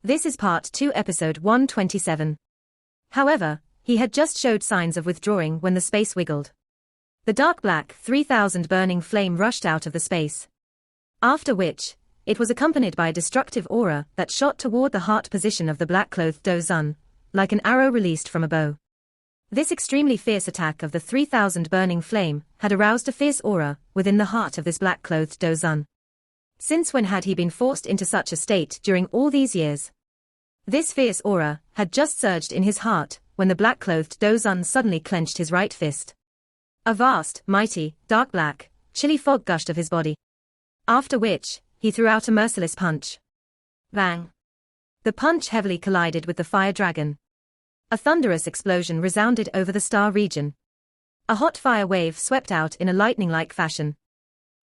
This is part 2, episode 127. However, he had just showed signs of withdrawing when the space wiggled. The dark black 3000 burning flame rushed out of the space. After which, it was accompanied by a destructive aura that shot toward the heart position of the black-clothed Dozun, like an arrow released from a bow. This extremely fierce attack of the 3000 burning flame had aroused a fierce aura within the heart of this black-clothed Dozun. Since when had he been forced into such a state during all these years? This fierce aura had just surged in his heart when the black-clothed Dozun suddenly clenched his right fist. A vast, mighty, dark black, chilly fog gushed of his body. After which, he threw out a merciless punch. Bang! The punch heavily collided with the fire dragon. A thunderous explosion resounded over the star region. A hot fire wave swept out in a lightning-like fashion.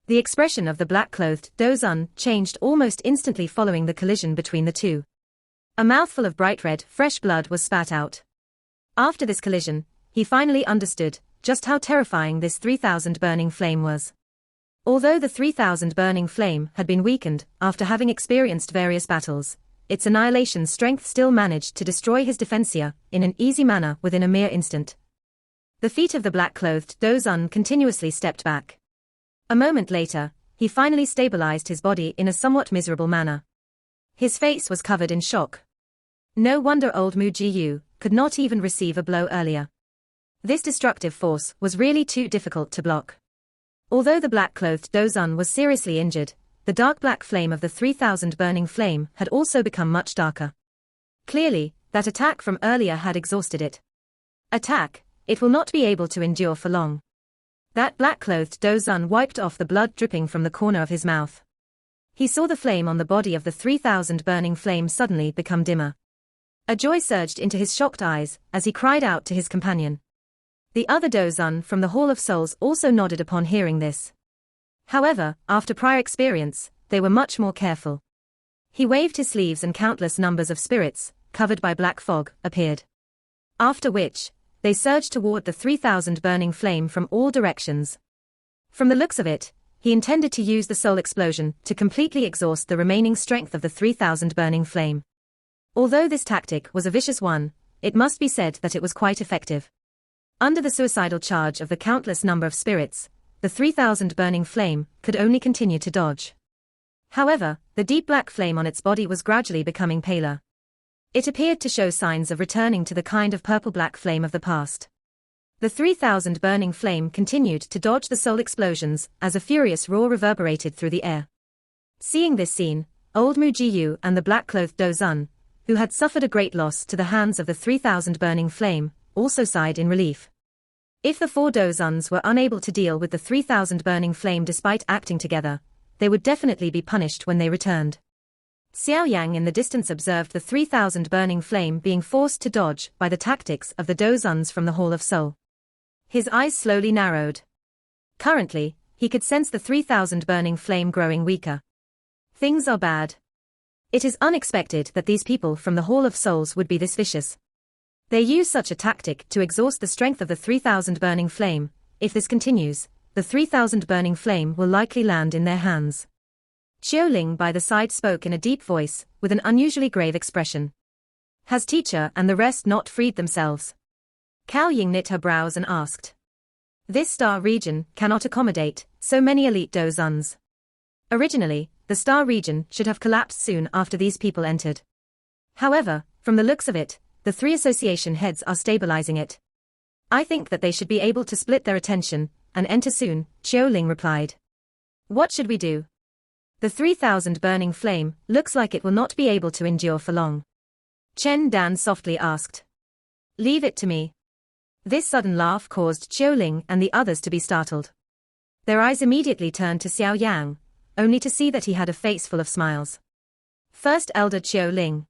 The expression of the black-clothed Dozun changed almost instantly following the collision between the two. A mouthful of bright red, fresh blood was spat out. After this collision, he finally understood just how terrifying this 3000 burning flame was. Although the 3000 burning flame had been weakened after having experienced various battles, its annihilation strength still managed to destroy his defensia in an easy manner within a mere instant. The feet of the black-clothed Dozun continuously stepped back. A moment later, he finally stabilized his body in a somewhat miserable manner. His face was covered in shock. No wonder old Mu Jiyu could not even receive a blow earlier. This destructive force was really too difficult to block. Although the black-clothed Dozun was seriously injured, the dark black flame of the 3000 burning flame had also become much darker. Clearly, that attack from earlier had exhausted it. Attack, it will not be able to endure for long. That black-clothed Dozun wiped off the blood dripping from the corner of his mouth. He saw the flame on the body of the 3000 burning flame suddenly become dimmer. A joy surged into his shocked eyes as he cried out to his companion. The other Dozun from the Hall of Souls also nodded upon hearing this. However, after prior experience, they were much more careful. He waved his sleeves and countless numbers of spirits, covered by black fog, appeared. After which, they surged toward the 3000 burning flame from all directions. From the looks of it, he intended to use the soul explosion to completely exhaust the remaining strength of the 3000 burning flame. Although this tactic was a vicious one, it must be said that it was quite effective. Under the suicidal charge of the countless number of spirits, the 3000 burning flame could only continue to dodge. However, the deep black flame on its body was gradually becoming paler. It appeared to show signs of returning to the kind of purple-black flame of the past. The 3000 burning flame continued to dodge the soul explosions as a furious roar reverberated through the air. Seeing this scene, old Mu Jiyu and the black-clothed Dozun, who had suffered a great loss to the hands of the 3000 burning flame, also sighed in relief. If the four Dozuns were unable to deal with the 3000 burning flame despite acting together, they would definitely be punished when they returned. Xiao Yan in the distance observed the 3000 burning flame being forced to dodge by the tactics of the Dozuns from the Hall of Soul. His eyes slowly narrowed. Currently, he could sense the 3000 burning flame growing weaker. Things are bad. It is unexpected that these people from the Hall of Souls would be this vicious. They use such a tactic to exhaust the strength of the 3000 burning flame. If this continues, the 3000 burning flame will likely land in their hands. Xiao Ling by the side spoke in a deep voice, with an unusually grave expression. Has teacher and the rest not freed themselves? Cao Ying knit her brows and asked. This star region cannot accommodate so many elite Dozuns. Originally, the star region should have collapsed soon after these people entered. However, from the looks of it, the three association heads are stabilizing it. I think that they should be able to split their attention and enter soon, Xiao Ling replied. What should we do? The 3000 burning flame looks like it will not be able to endure for long. Chen Dan softly asked. Leave it to me. This sudden laugh caused Xiao Ling and the others to be startled. Their eyes immediately turned to Xiao Yang, only to see that he had a face full of smiles. First Elder Xiao Ling.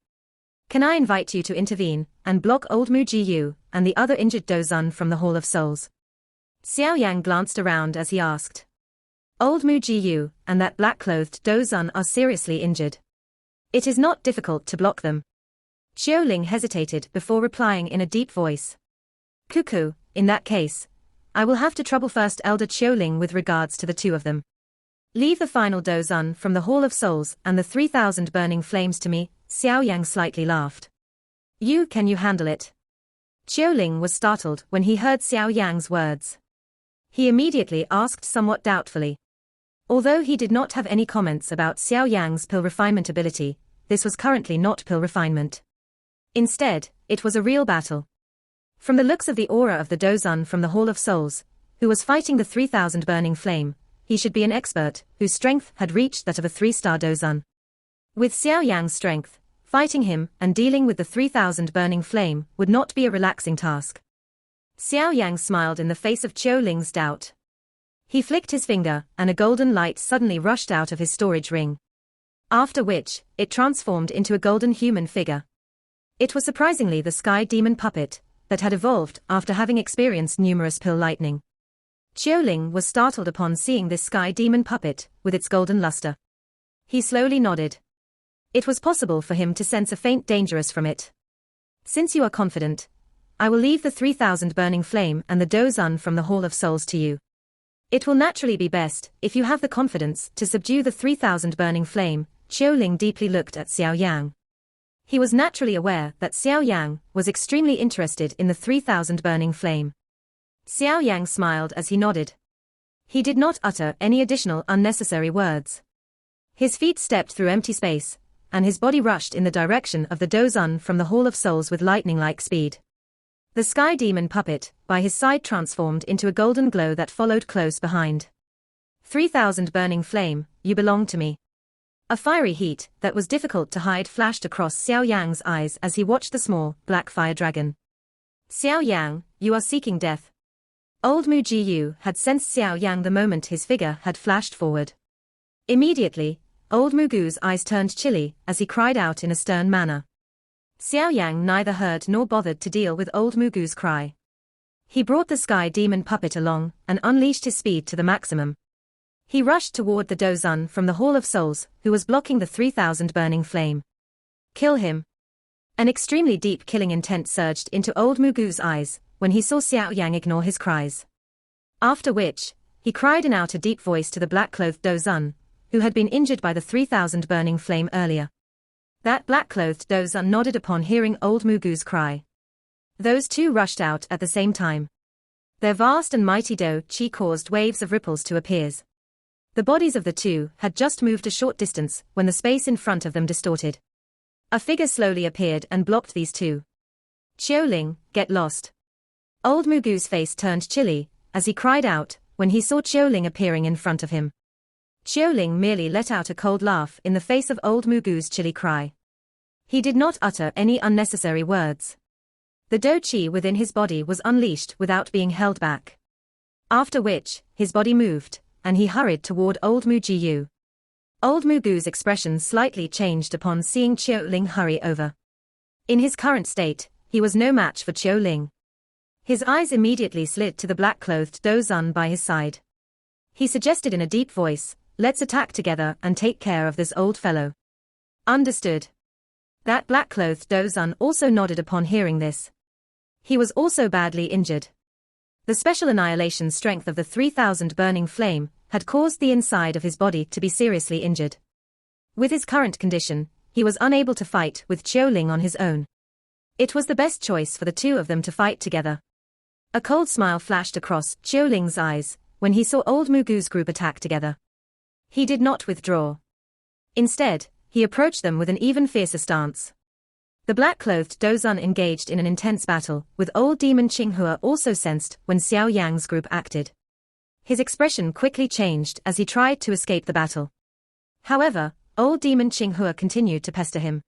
Can I invite you to intervene and block old Mu Jiyu and the other injured Dozun from the Hall of Souls? Xiao Yang glanced around as he asked. Old Mu Jiyu and that black-clothed Dozun are seriously injured. It is not difficult to block them. Xiao Ling hesitated before replying in a deep voice. Cuckoo, in that case, I will have to trouble first Elder Xiao Ling with regards to the two of them. Leave the final Dozun from the Hall of Souls and the 3000 burning flames to me, Xiao Yang slightly laughed. Can you handle it? Xiaoling was startled when he heard Xiao Yang's words. He immediately asked somewhat doubtfully. Although he did not have any comments about Xiao Yang's pill refinement ability, this was currently not pill refinement. Instead, it was a real battle. From the looks of the aura of the Dozun from the Hall of Souls, who was fighting the 3000 burning flame, he should be an expert, whose strength had reached that of a 3-star Dozun. With Xiao Yang's strength, fighting him and dealing with the 3000 burning flame would not be a relaxing task. Xiao Yang smiled in the face of Xiaoling's doubt. He flicked his finger, and a golden light suddenly rushed out of his storage ring. After which, it transformed into a golden human figure. It was surprisingly the sky demon puppet that had evolved after having experienced numerous pill lightning. Xiaoling was startled upon seeing this sky demon puppet with its golden luster. He slowly nodded. It was possible for him to sense a faint dangerous from it. Since you are confident, I will leave the 3000 burning flame and the Dozun from the Hall of Souls to you. It will naturally be best if you have the confidence to subdue the 3000 burning flame. Xiaoling deeply looked at Xiao Yang. He was naturally aware that Xiao Yang was extremely interested in the 3000 burning flame. Xiao Yang smiled as he nodded. He did not utter any additional unnecessary words. His feet stepped through empty space, and his body rushed in the direction of the Dozun from the Hall of Souls with lightning-like speed. The sky demon puppet, by his side, transformed into a golden glow that followed close behind. 3000 burning flame, you belong to me. A fiery heat that was difficult to hide flashed across Xiao Yang's eyes as he watched the small, black fire dragon. Xiao Yang, you are seeking death. Old Mu Jiyu had sensed Xiao Yang the moment his figure had flashed forward. Immediately, Old Mugu's eyes turned chilly as he cried out in a stern manner. Xiao Yang neither heard nor bothered to deal with Old Mugu's cry. He brought the sky demon puppet along and unleashed his speed to the maximum. He rushed toward the Dozun from the Hall of Souls, who was blocking the 3000 burning flame. Kill him. An extremely deep killing intent surged into Old Mugu's eyes when he saw Xiao Yang ignore his cries. After which, he cried out in a deep voice to the black-clothed Dozun, who had been injured by the 3000 burning flame earlier. That black-clothed Dozun nodded upon hearing Old Mugu's cry. Those two rushed out at the same time. Their vast and mighty Do-chi caused waves of ripples to appear. The bodies of the two had just moved a short distance when the space in front of them distorted. A figure slowly appeared and blocked these two. Xiaoling, get lost. Old Mugu's face turned chilly as he cried out when he saw Xiaoling appearing in front of him. Xiaoling merely let out a cold laugh in the face of Old Mugu's chilly cry. He did not utter any unnecessary words. The Do-chi within his body was unleashed without being held back. After which, his body moved, and he hurried toward Old Mu Jiyu. Old Mugu's expression slightly changed upon seeing Xiaoling hurry over. In his current state, he was no match for Xiaoling. His eyes immediately slid to the black-clothed Dozun by his side. He suggested in a deep voice, let's attack together and take care of this old fellow. Understood. That black-clothed Dozun also nodded upon hearing this. He was also badly injured. The special annihilation strength of the 3000 burning flame had caused the inside of his body to be seriously injured. With his current condition, he was unable to fight with Xiaoling on his own. It was the best choice for the two of them to fight together. A cold smile flashed across Xiaoling's eyes when he saw Old Mugu's group attack together. He did not withdraw. Instead, he approached them with an even fiercer stance. The black-clothed Dozun engaged in an intense battle, with old demon Qinghua also sensed when Xiao Yang's group acted. His expression quickly changed as he tried to escape the battle. However, old demon Qinghua continued to pester him.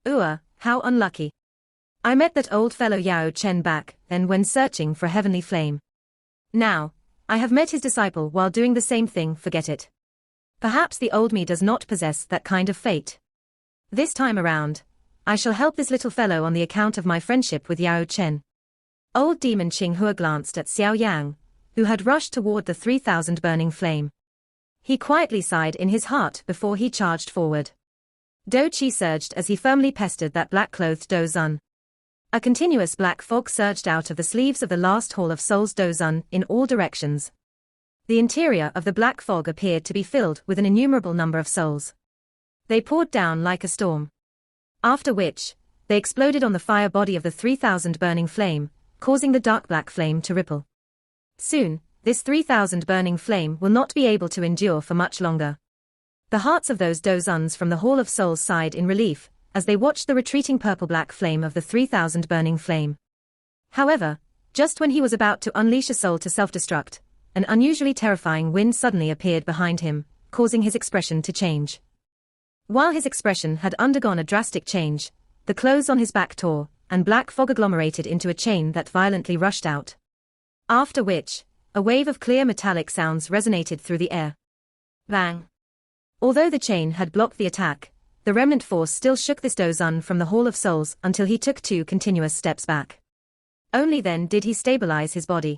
How unlucky. I met that old fellow Yao Chen back then when searching for a heavenly flame. Now, I have met his disciple while doing the same thing, forget it. Perhaps the old me does not possess that kind of fate. This time around, I shall help this little fellow on the account of my friendship with Yao Chen. Old demon Qinghua glanced at Xiao Yang, who had rushed toward the 3000 burning flame. He quietly sighed in his heart before he charged forward. Do-chi surged as he firmly pestered that black-clothed Dozun. A continuous black fog surged out of the sleeves of the last Hall of Souls Dozun in all directions. The interior of the black fog appeared to be filled with an innumerable number of souls. They poured down like a storm. After which, they exploded on the fire body of the 3,000 burning flame, causing the dark black flame to ripple. Soon, this 3,000 burning flame will not be able to endure for much longer. The hearts of those Dozuns from the Hall of Souls sighed in relief, as they watched the retreating purple-black flame of the 3,000 burning flame. However, just when he was about to unleash a soul to self-destruct, an unusually terrifying wind suddenly appeared behind him, causing his expression to change. While his expression had undergone a drastic change, the clothes on his back tore, and black fog agglomerated into a chain that violently rushed out. After which, a wave of clear metallic sounds resonated through the air. Bang! Although the chain had blocked the attack, the remnant force still shook this Dozun from the Hall of Souls until he took 2 continuous steps back. Only then did he stabilize his body.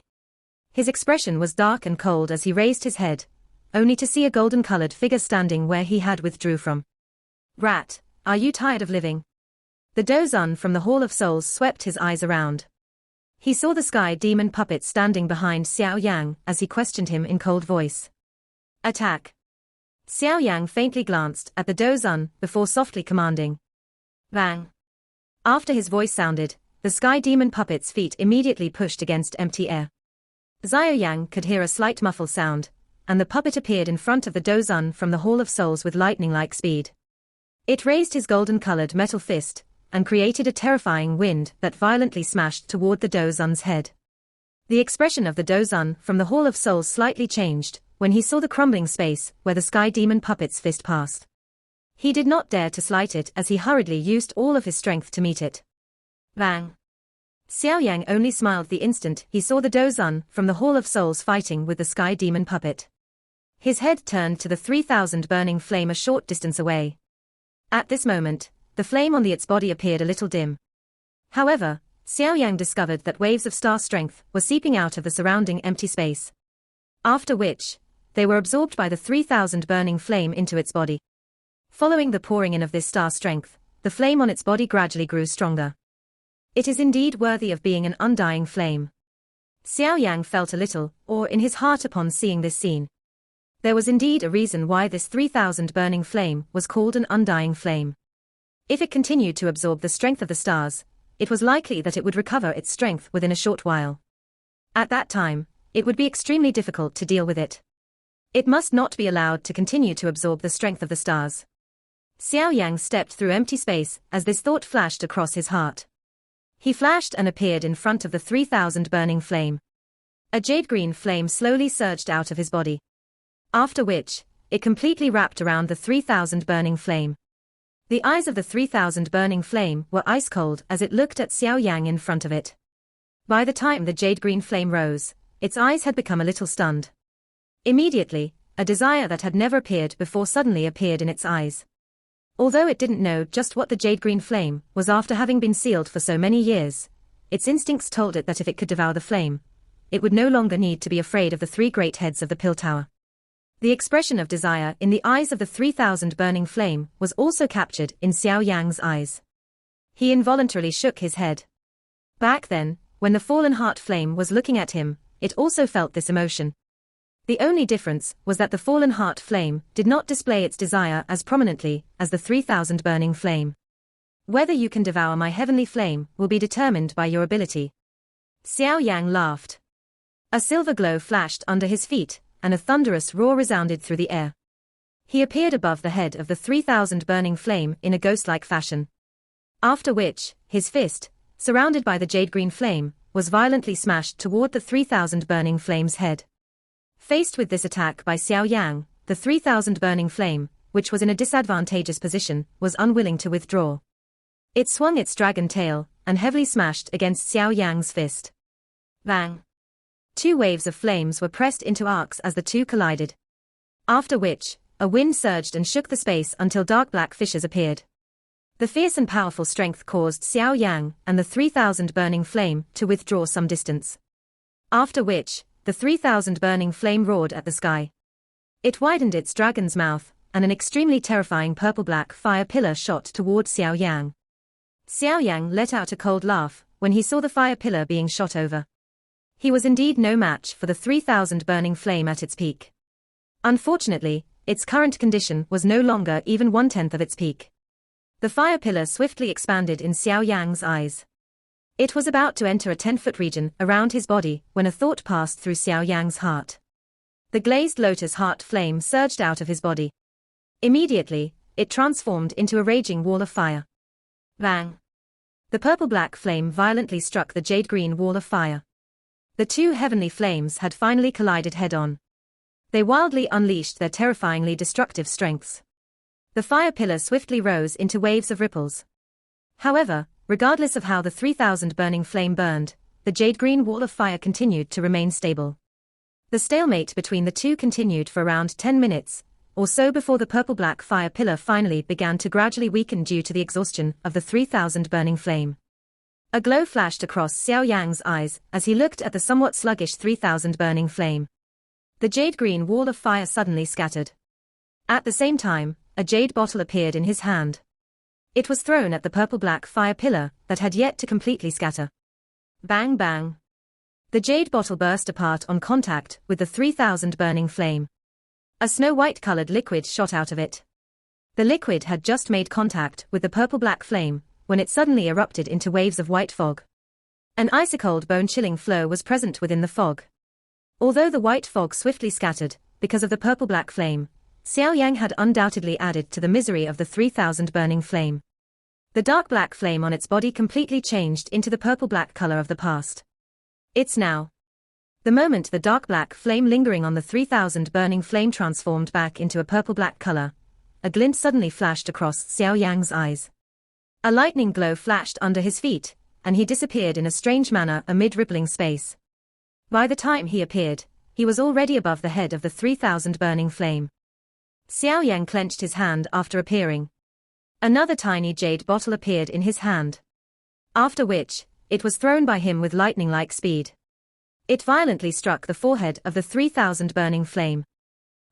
His expression was dark and cold as he raised his head, only to see a golden-colored figure standing where he had withdrew from. Rat, are you tired of living? The Dozun from the Hall of Souls swept his eyes around. He saw the sky demon puppet standing behind Xiao Yan as he questioned him in cold voice. Attack! Xiao Yan faintly glanced at the Dozun before softly commanding. Bang! After his voice sounded, the sky demon puppet's feet immediately pushed against empty air. Xiao Yang could hear a slight muffled sound, and the puppet appeared in front of the Dozun from the Hall of Souls with lightning-like speed. It raised his golden-colored metal fist, and created a terrifying wind that violently smashed toward the Dozun's head. The expression of the Dozun from the Hall of Souls slightly changed when he saw the crumbling space where the sky demon puppet's fist passed. He did not dare to slight it as he hurriedly used all of his strength to meet it. Bang! Xiao Yang only smiled the instant he saw the Dozun from the Hall of Souls fighting with the sky demon puppet. His head turned to the 3,000 burning flame a short distance away. At this moment, the flame on its body appeared a little dim. However, Xiao Yang discovered that waves of star strength were seeping out of the surrounding empty space. After which, they were absorbed by the 3,000 burning flame into its body. Following the pouring in of this star strength, the flame on its body gradually grew stronger. It is indeed worthy of being an undying flame. Xiao Yang felt a little awe in his heart upon seeing this scene. There was indeed a reason why this 3,000 burning flame was called an undying flame. If it continued to absorb the strength of the stars, it was likely that it would recover its strength within a short while. At that time, it would be extremely difficult to deal with it. It must not be allowed to continue to absorb the strength of the stars. Xiao Yang stepped through empty space as this thought flashed across his heart. He flashed and appeared in front of the 3,000 burning flame. A jade-green flame slowly surged out of his body. After which, it completely wrapped around the 3,000 burning flame. The eyes of the 3,000 burning flame were ice-cold as it looked at Xiao Yang in front of it. By the time the jade-green flame rose, its eyes had become a little stunned. Immediately, a desire that had never appeared before suddenly appeared in its eyes. Although it didn't know just what the jade-green flame was after having been sealed for so many years, its instincts told it that if it could devour the flame, it would no longer need to be afraid of the 3 great heads of the pill tower. The expression of desire in the eyes of the 3,000 burning flame was also captured in Xiao Yang's eyes. He involuntarily shook his head. Back then, when the fallen heart flame was looking at him, it also felt this emotion. The only difference was that the fallen heart flame did not display its desire as prominently as the 3,000 burning flame. Whether you can devour my heavenly flame will be determined by your ability. Xiao Yang laughed. A silver glow flashed under his feet, and a thunderous roar resounded through the air. He appeared above the head of the 3,000 burning flame in a ghost-like fashion. After which, his fist, surrounded by the jade-green flame, was violently smashed toward the 3,000 burning flame's head. Faced with this attack by Xiao Yang, the 3,000 burning flame, which was in a disadvantageous position, was unwilling to withdraw. It swung its dragon tail, and heavily smashed against Xiao Yang's fist. Bang! 2 waves of flames were pressed into arcs as the two collided. After which, a wind surged and shook the space until dark black fissures appeared. The fierce and powerful strength caused Xiao Yang and the 3,000 burning flame to withdraw some distance. After which, the 3,000 burning flame roared at the sky. It widened its dragon's mouth, and an extremely terrifying purple-black fire pillar shot toward Xiao Yang. Xiao Yang let out a cold laugh when he saw the fire pillar being shot over. He was indeed no match for the 3,000 burning flame at its peak. Unfortunately, its current condition was no longer even 1/10 of its peak. The fire pillar swiftly expanded in Xiao Yang's eyes. It was about to enter a 10-foot region around his body when a thought passed through Xiao Yang's heart. The glazed lotus heart flame surged out of his body. Immediately, it transformed into a raging wall of fire. Bang! The purple-black flame violently struck the jade-green wall of fire. The two heavenly flames had finally collided head-on. They wildly unleashed their terrifyingly destructive strengths. The fire pillar swiftly rose into waves of ripples. However, regardless of how the 3,000 burning flame burned, the jade-green wall of fire continued to remain stable. The stalemate between the two continued for around 10 minutes, or so before the purple-black fire pillar finally began to gradually weaken due to the exhaustion of the 3,000 burning flame. A glow flashed across Xiao Yang's eyes as he looked at the somewhat sluggish 3,000 burning flame. The jade-green wall of fire suddenly scattered. At the same time, a jade bottle appeared in his hand. It was thrown at the purple-black fire pillar that had yet to completely scatter. Bang bang! The jade bottle burst apart on contact with the 3,000 burning flame. A snow-white-colored liquid shot out of it. The liquid had just made contact with the purple-black flame when it suddenly erupted into waves of white fog. An icy-cold bone-chilling flow was present within the fog. Although the white fog swiftly scattered because of the purple-black flame, Xiao Yang had undoubtedly added to the misery of the 3,000 burning flame. The dark black flame on its body completely changed into the purple-black color of the past. It's now. The moment the dark black flame lingering on the 3,000 burning flame transformed back into a purple-black color, a glint suddenly flashed across Xiao Yang's eyes. A lightning glow flashed under his feet, and he disappeared in a strange manner amid rippling space. By the time he appeared, he was already above the head of the 3,000 burning flame. Xiao Yan clenched his hand after appearing. Another tiny jade bottle appeared in his hand. After which, it was thrown by him with lightning-like speed. It violently struck the forehead of the 3,000 burning flame.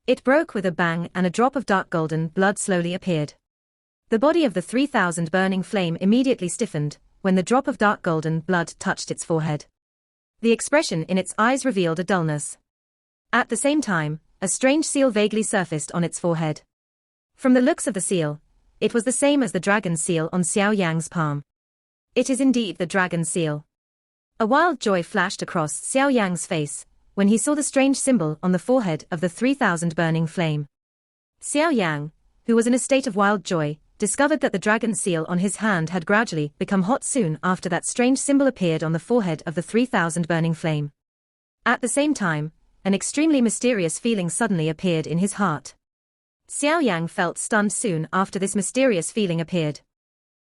It broke with a bang and a drop of dark golden blood slowly appeared. The body of the 3,000 burning flame immediately stiffened when the drop of dark golden blood touched its forehead. The expression in its eyes revealed a dullness. At the same time, a strange seal vaguely surfaced on its forehead. From the looks of the seal, it was the same as the dragon seal on Xiao Yang's palm. It is indeed the dragon seal. A wild joy flashed across Xiao Yang's face when he saw the strange symbol on the forehead of the 3,000 burning flame. Xiao Yang, who was in a state of wild joy, discovered that the dragon seal on his hand had gradually become hot soon after that strange symbol appeared on the forehead of the 3,000 burning flame. At the same time, an extremely mysterious feeling suddenly appeared in his heart. Xiao Yang felt stunned soon after this mysterious feeling appeared.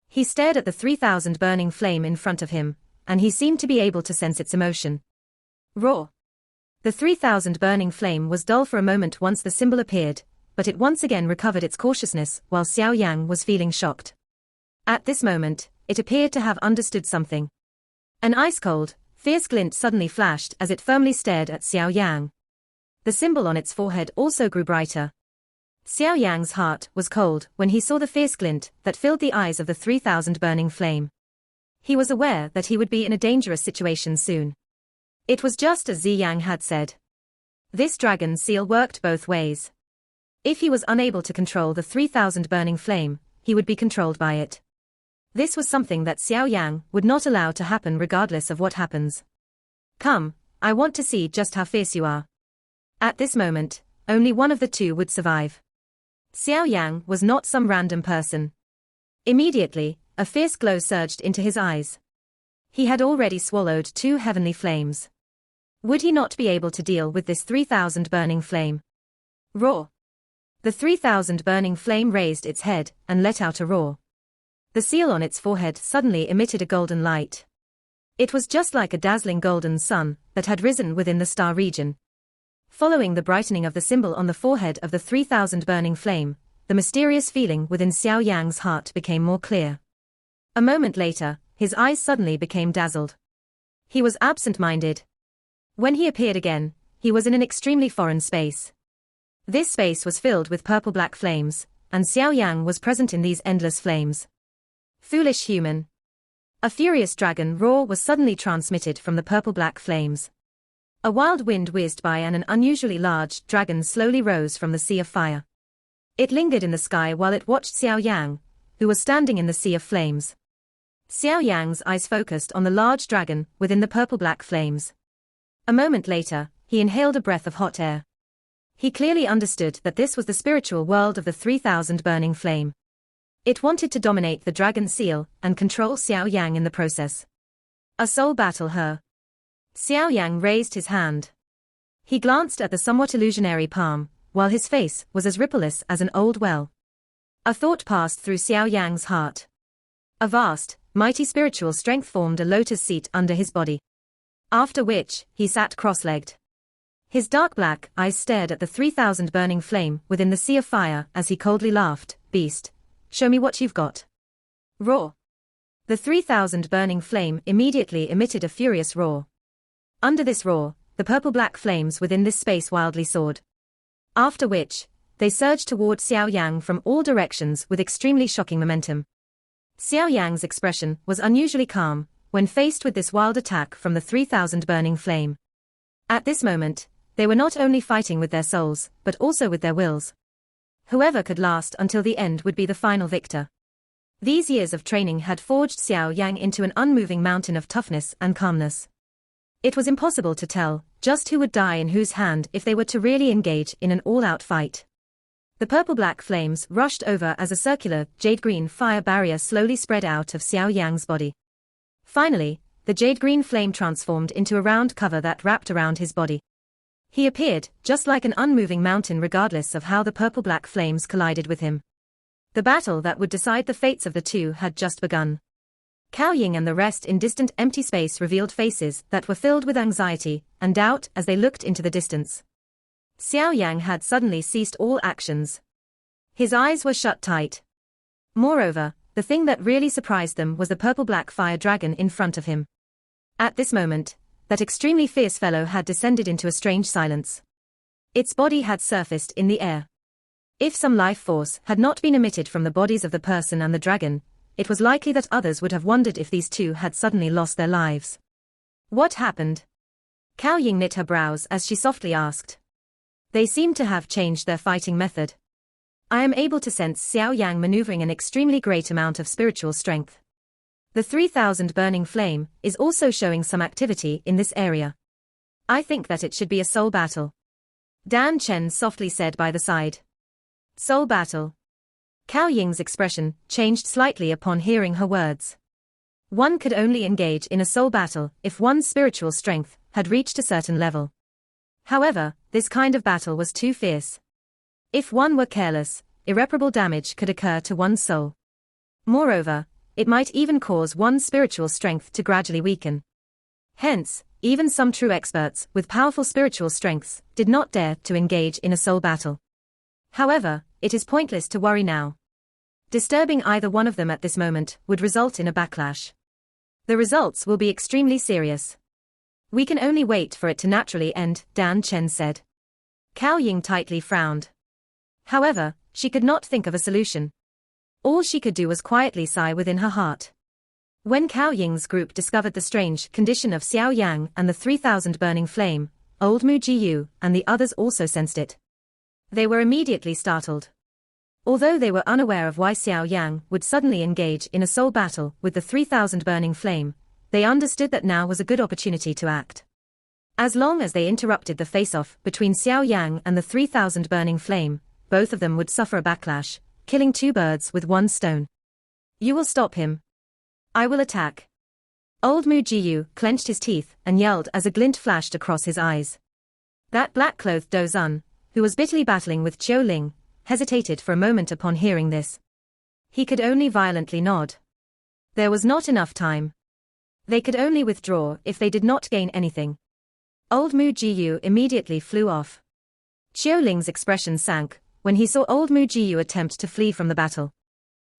He stared at the 3,000 burning flame in front of him, and he seemed to be able to sense its emotion. Roar! The 3,000 burning flame was dull for a moment once the symbol appeared, but it once again recovered its cautiousness while Xiao Yang was feeling shocked. At this moment, it appeared to have understood something. An ice-cold, fierce glint suddenly flashed as it firmly stared at Xiao Yang. The symbol on its forehead also grew brighter. Xiao Yang's heart was cold when he saw the fierce glint that filled the eyes of the 3,000 burning flame. He was aware that he would be in a dangerous situation soon. It was just as Ziyang had said. This dragon seal worked both ways. If he was unable to control the 3,000 burning flame, he would be controlled by it. This was something that Xiao Yang would not allow to happen regardless of what happens. Come, I want to see just how fierce you are. At this moment, only one of the two would survive. Xiao Yang was not some random person. Immediately, a fierce glow surged into his eyes. He had already swallowed 2 heavenly flames. Would he not be able to deal with this 3,000 burning flame? Roar! The 3,000 burning flame raised its head and let out a roar. The seal on its forehead suddenly emitted a golden light. It was just like a dazzling golden sun that had risen within the star region. Following the brightening of the symbol on the forehead of the 3,000 burning flame, the mysterious feeling within Xiao Yang's heart became more clear. A moment later, his eyes suddenly became dazzled. He was absent-minded. When he appeared again, he was in an extremely foreign space. This space was filled with purple-black flames, and Xiao Yang was present in these endless flames. Foolish human. A furious dragon roar was suddenly transmitted from the purple-black flames. A wild wind whizzed by and an unusually large dragon slowly rose from the sea of fire. It lingered in the sky while it watched Xiao Yang, who was standing in the sea of flames. Xiao Yan's eyes focused on the large dragon within the purple-black flames. A moment later, he inhaled a breath of hot air. He clearly understood that this was the spiritual world of the 3,000 burning flame. It wanted to dominate the dragon seal and control Xiao Yan in the process. A soul battle her. Xiao Yan raised his hand. He glanced at the somewhat illusionary palm, while his face was as rippleless as an old well. A thought passed through Xiao Yan's heart. A vast, mighty spiritual strength formed a lotus seat under his body. After which, he sat cross-legged. His dark black eyes stared at the 3,000 burning flame within the sea of fire as he coldly laughed. "Beast, show me what you've got." Roar. The 3,000 burning flame immediately emitted a furious roar. Under this roar, the purple-black flames within this space wildly soared. After which, they surged toward Xiao Yan from all directions with extremely shocking momentum. Xiao Yan's expression was unusually calm when faced with this wild attack from the 3,000 burning flame. At this moment, they were not only fighting with their souls, but also with their wills. Whoever could last until the end would be the final victor. These years of training had forged Xiao Yan into an unmoving mountain of toughness and calmness. It was impossible to tell just who would die in whose hand if they were to really engage in an all-out fight. The purple-black flames rushed over as a circular, jade-green fire barrier slowly spread out of Xiao Yan's body. Finally, the jade-green flame transformed into a round cover that wrapped around his body. He appeared just like an unmoving mountain regardless of how the purple-black flames collided with him. The battle that would decide the fates of the two had just begun. Cao Ying and the rest in distant empty space revealed faces that were filled with anxiety and doubt as they looked into the distance. Xiao Yan had suddenly ceased all actions. His eyes were shut tight. Moreover, the thing that really surprised them was the purple-black fire dragon in front of him. At this moment, that extremely fierce fellow had descended into a strange silence. Its body had surfaced in the air. If some life force had not been emitted from the bodies of the person and the dragon, it was likely that others would have wondered if these two had suddenly lost their lives. What happened? Cao Ying knit her brows as she softly asked. They seemed to have changed their fighting method. I am able to sense Xiao Yan maneuvering an extremely great amount of spiritual strength. The 3,000 burning flame is also showing some activity in this area. I think that it should be a soul battle. Dan Chen softly said by the side. Soul battle. Cao Ying's expression changed slightly upon hearing her words. One could only engage in a soul battle if one's spiritual strength had reached a certain level. However, this kind of battle was too fierce. If one were careless, irreparable damage could occur to one's soul. Moreover, it might even cause one's spiritual strength to gradually weaken. Hence, even some true experts with powerful spiritual strengths did not dare to engage in a soul battle. However, it is pointless to worry now. Disturbing either one of them at this moment would result in a backlash. The results will be extremely serious. We can only wait for it to naturally end, Dan Chen said. Cao Ying tightly frowned. However, she could not think of a solution. All she could do was quietly sigh within her heart. When Cao Ying's group discovered the strange condition of Xiao Yan and the 3,000 burning flame, old Mu Jiyu and the others also sensed it. They were immediately startled. Although they were unaware of why Xiao Yan would suddenly engage in a soul battle with the 3,000 burning flame, they understood that now was a good opportunity to act. As long as they interrupted the face-off between Xiao Yan and the 3,000 burning flame, both of them would suffer a backlash, killing two birds with one stone. You will stop him. I will attack. Old Mu Jiyu clenched his teeth and yelled as a glint flashed across his eyes. That black-clothed Dozun, who was bitterly battling with Qiu Ling, hesitated for a moment upon hearing this. He could only violently nod. There was not enough time. They could only withdraw if they did not gain anything. Old Mu Jiyu immediately flew off. Qiu Ling's expression sank when he saw old Mu Jiyu attempt to flee from the battle.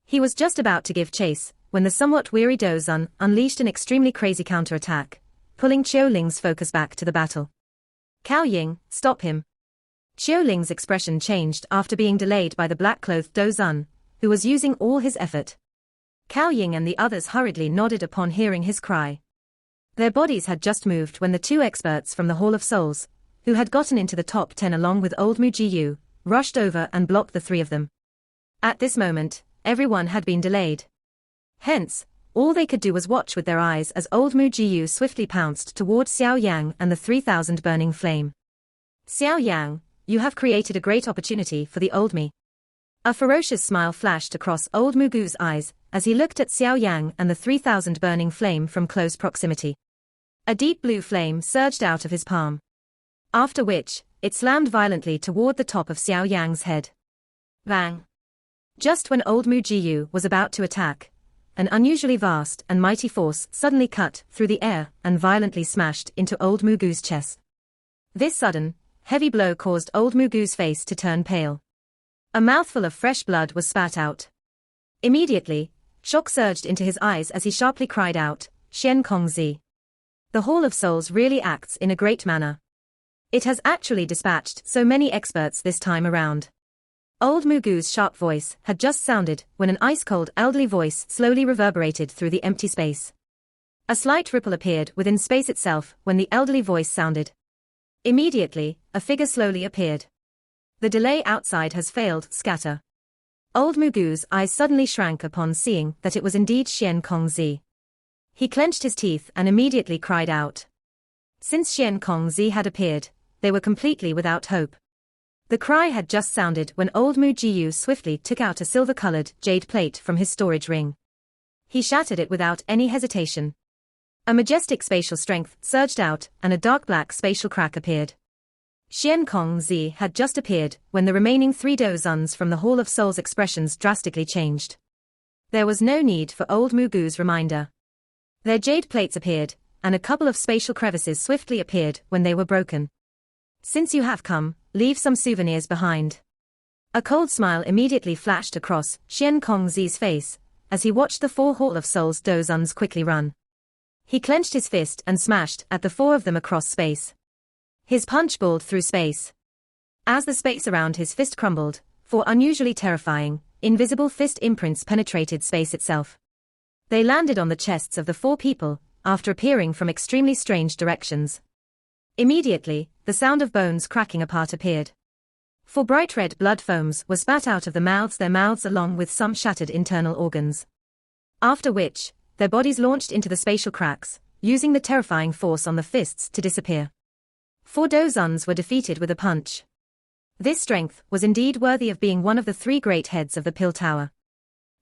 He was just about to give chase when the somewhat weary Dozun unleashed an extremely crazy counterattack, pulling Qiu Ling's focus back to the battle. Cao Ying, stop him. Qiu Ling's expression changed after being delayed by the black-clothed Dozun, who was using all his effort. Cao Ying and the others hurriedly nodded upon hearing his cry. Their bodies had just moved when the two experts from the Hall of Souls, who had gotten into the top 10 along with old Mu Jiyu, rushed over and blocked the three of them. At this moment, everyone had been delayed. Hence, all they could do was watch with their eyes as old Mu Jiyu swiftly pounced toward Xiao Yang and the 3,000 burning flame. Xiao Yang, you have created a great opportunity for the old me. A ferocious smile flashed across old Mugu's eyes as he looked at Xiao Yang and the 3,000 burning flame from close proximity. A deep blue flame surged out of his palm. After which, it slammed violently toward the top of Xiao Yang's head. Bang! Just when old Mu Jiyu was about to attack, an unusually vast and mighty force suddenly cut through the air and violently smashed into old Mugu's chest. This sudden, heavy blow caused old Mugu's face to turn pale. A mouthful of fresh blood was spat out. Immediately, shock surged into his eyes as he sharply cried out, "Xian Kong Zi. The Hall of Souls really acts in a great manner. It has actually dispatched so many experts this time around." Old Mugu's sharp voice had just sounded when an ice-cold elderly voice slowly reverberated through the empty space. A slight ripple appeared within space itself when the elderly voice sounded. Immediately, a figure slowly appeared. "The delay outside has failed, scatter." Old Mugu's eyes suddenly shrank upon seeing that it was indeed Xian Kong Zi. He clenched his teeth and immediately cried out. Since Xian Kong Zi had appeared, they were completely without hope. The cry had just sounded when old Mu Jiyu swiftly took out a silver-colored jade plate from his storage ring. He shattered it without any hesitation. A majestic spatial strength surged out and a dark black spatial crack appeared. Xian Kong Zi had just appeared when the remaining 3 dozens from the Hall of Souls' expressions drastically changed. There was no need for old Mugu's reminder. Their jade plates appeared, and a couple of spatial crevices swiftly appeared when they were broken. "Since you have come, leave some souvenirs behind." A cold smile immediately flashed across Xian Kong Zi's face as he watched the 4 Hall of Souls dozens quickly run. He clenched his fist and smashed at the 4 of them across space. His punch balled through space. As the space around his fist crumbled, 4 unusually terrifying, invisible fist imprints penetrated space itself. They landed on the chests of the 4 people, after appearing from extremely strange directions. Immediately, the sound of bones cracking apart appeared. 4 bright red blood foams were spat out of their mouths along with some shattered internal organs. After which, their bodies launched into the spatial cracks, using the terrifying force on the fists to disappear. 4 dozens were defeated with a punch. This strength was indeed worthy of being one of the 3 great heads of the Pill Tower.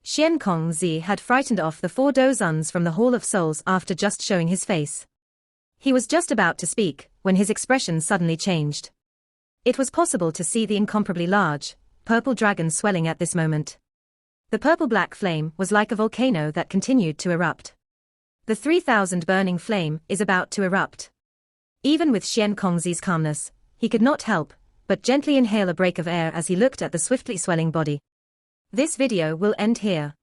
Xian Kong Zi had frightened off the 4 dozens from the Hall of Souls after just showing his face. He was just about to speak when his expression suddenly changed. It was possible to see the incomparably large, purple dragon swelling at this moment. The purple-black flame was like a volcano that continued to erupt. The 3,000 burning flame is about to erupt. Even with Xian Kong Zi's calmness, he could not help but gently inhale a break of air as he looked at the swiftly swelling body. This video will end here.